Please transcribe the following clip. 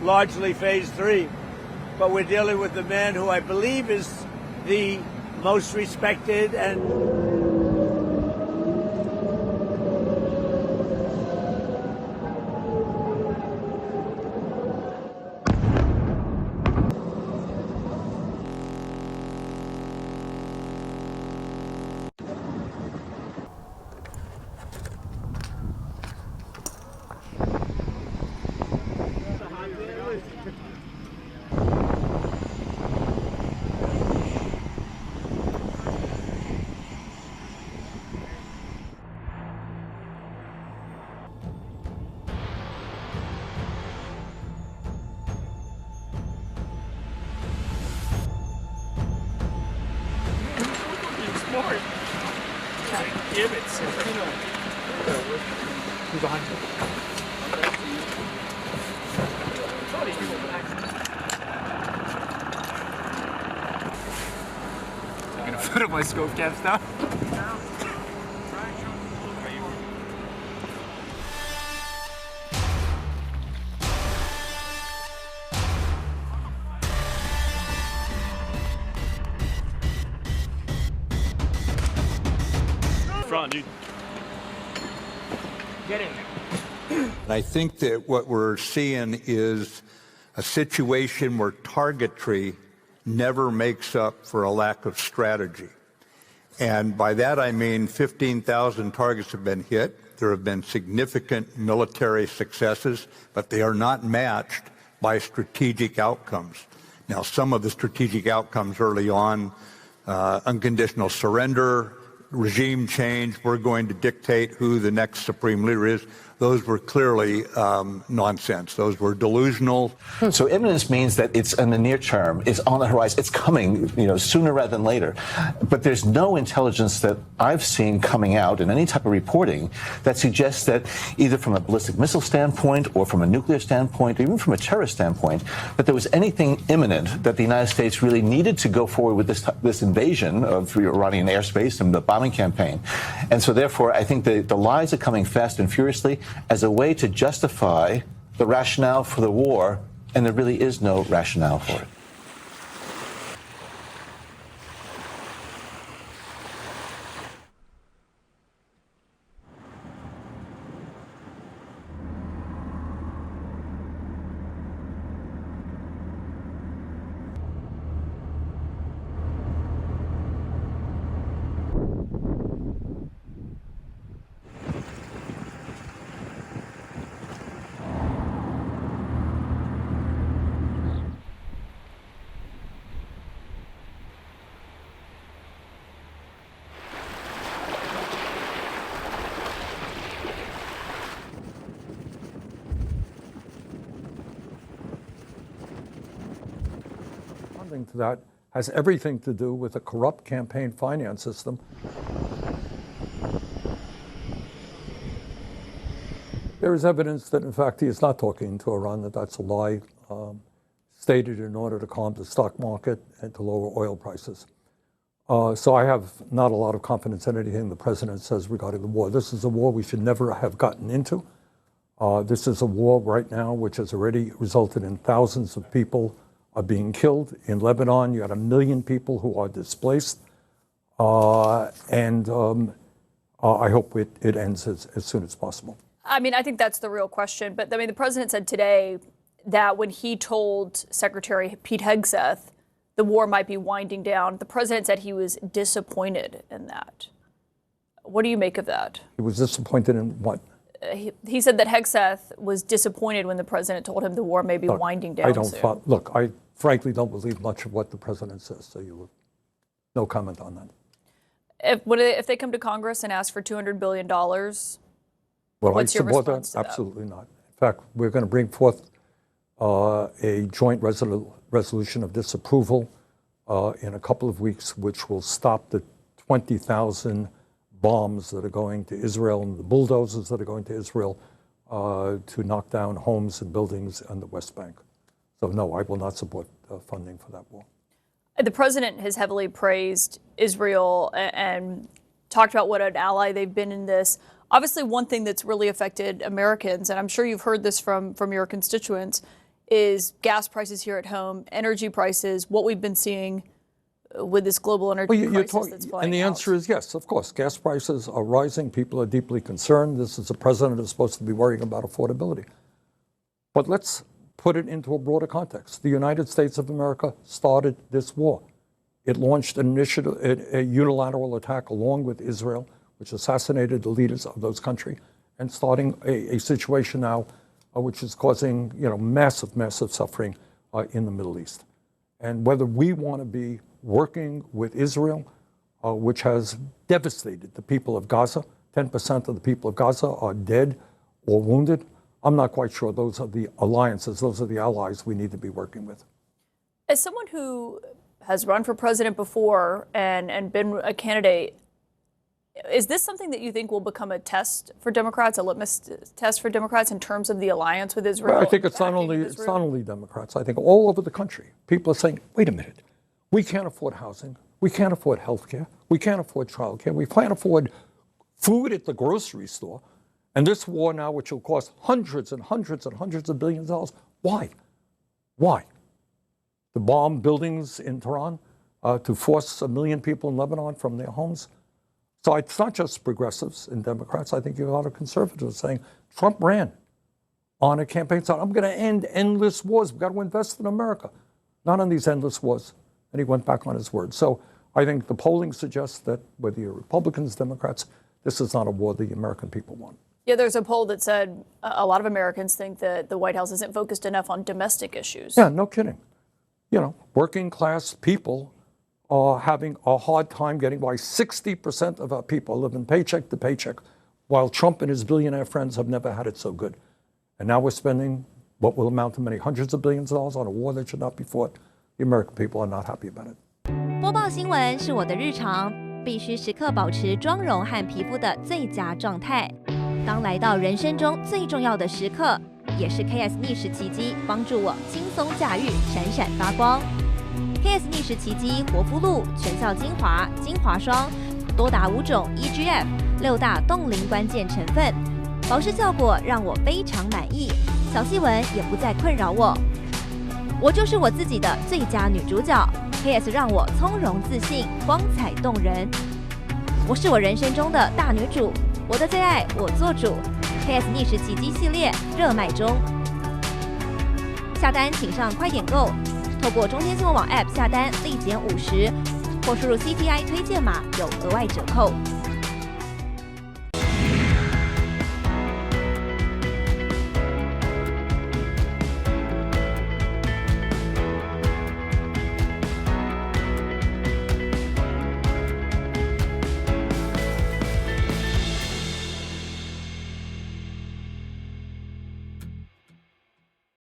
largely phase 3. But we're dealing with the man who I believe is the most respected and Give it, sir. Who's behind you? I'm gonna put up my scope caps now. Dude. Get in there. I think that what we're seeing is a situation where targetry never makes up for a lack of strategy. And by that I mean 15,000 targets have been hit. There have been significant military successes, but they are not matched by strategic outcomes. Now, some of the strategic outcomes early on, unconditional surrender, regime change, we're going to dictate who the next supreme leader is. Those were clearly nonsense. Those were delusional. So imminence means that it's in the near term, it's on the horizon, it's coming, sooner rather than later. But there's no intelligence that I've seen coming out in any type of reporting that suggests that either from a ballistic missile standpoint or from a nuclear standpoint, or even from a terrorist standpoint, that there was anything imminent that the United States really needed to go forward with this invasion of Iranian airspace and the bombing campaign. And so therefore, I think the lies are coming fast and furiously as a way to justify the rationale for the war, and there really is no rationale for it. To that has everything to do with a corrupt campaign finance system. There is evidence that, in fact, he is not talking to Iran, that's a lie, stated in order to calm the stock market and to lower oil prices. So I have not a lot of confidence in anything the president says regarding the war. This is a war we should never have gotten into. This is a war right now which has already resulted in thousands of people are being killed. In Lebanon, you had 1 million people who are displaced. I hope it ends as soon as possible. I mean, I think that's the real question. But I mean, the president said today that when he told Secretary Pete Hegseth the war might be winding down, the president said he was disappointed in that. What do you make of that? He was disappointed in what? He said that Hegseth was disappointed when the president told him the war may be winding down soon. Look, I frankly don't believe much of what the president says, so no comment on that. If they come to Congress and ask for $200 billion, what's your response to that? Absolutely not. In fact, we're going to bring forth a joint resolution of disapproval in a couple of weeks, which will stop the 20,000 bombs that are going to Israel and the bulldozers that are going to Israel to knock down homes and buildings on the West Bank. So no, I will not support funding for that war. The president has heavily praised Israel and talked about what an ally they've been in this. Obviously, one thing that's really affected Americans, and I'm sure you've heard this from your constituents, is gas prices here at home, energy prices, what we've been seeing with this global energy crisis that's playing out? And the answer is yes, of course. Gas prices are rising. People are deeply concerned. This is a president who's supposed to be worrying about affordability. But let's put it into a broader context. The United States of America started this war. It launched an initiative, a unilateral attack along with Israel, which assassinated the leaders of those countries, and starting a situation now which is causing massive, massive suffering in the Middle East. And whether we want to be working with Israel, which has devastated the people of Gaza, 10% of the people of Gaza are dead or wounded, I'm not quite sure those are the alliances, those are the allies we need to be working with. As someone who has run for president before and been a candidate, is this something that you think will become a test for Democrats, a litmus test for Democrats in terms of the alliance with Israel? Well, I think it's not only Democrats. I think all over the country, people are saying, wait a minute, we can't afford housing, we can't afford health care, we can't afford child care, we can't afford food at the grocery store. And this war now, which will cost hundreds and hundreds and hundreds of billions of dollars, why? Why? To bomb buildings in Tehran, to force 1 million people in Lebanon from their homes. So it's not just progressives and Democrats. I think you have a lot of conservatives saying Trump ran on a campaign saying, I'm going to end endless wars. We've got to invest in America, not on these endless wars. And he went back on his word. So I think the polling suggests that whether you're Republicans, Democrats, this is not a war the American people want. Yeah, there's a poll that said a lot of Americans think that the White House isn't focused enough on domestic issues. Yeah, no kidding. Working class people are having a hard time getting by. 60% of our people live in paycheck to paycheck, while Trump and his billionaire friends have never had it so good. And now we're spending what will amount to many hundreds of billions of dollars on a war that should not be fought. The American people are not happy about it. 播报新闻是我的日常，必须时刻保持妆容和皮肤的最佳状态。当来到人生中最重要的时刻，也是 KS 逆时奇迹帮助我轻松驾驭，闪闪发光。KS 逆时奇迹活肤露全效精华、精华霜，多达5种 EGF 6大冻龄关键成分，保湿效果让我非常满意，小细纹也不再困扰我。我就是我自己的最佳女主角 ，KS 让我从容自信，光彩动人。我是我人生中的大女主，我的最爱我做主。KS 逆时奇迹系列热卖中，下单请上快点购。透过中天新闻网 App 下单立减50，或输入 CTI 推荐码有额外折扣。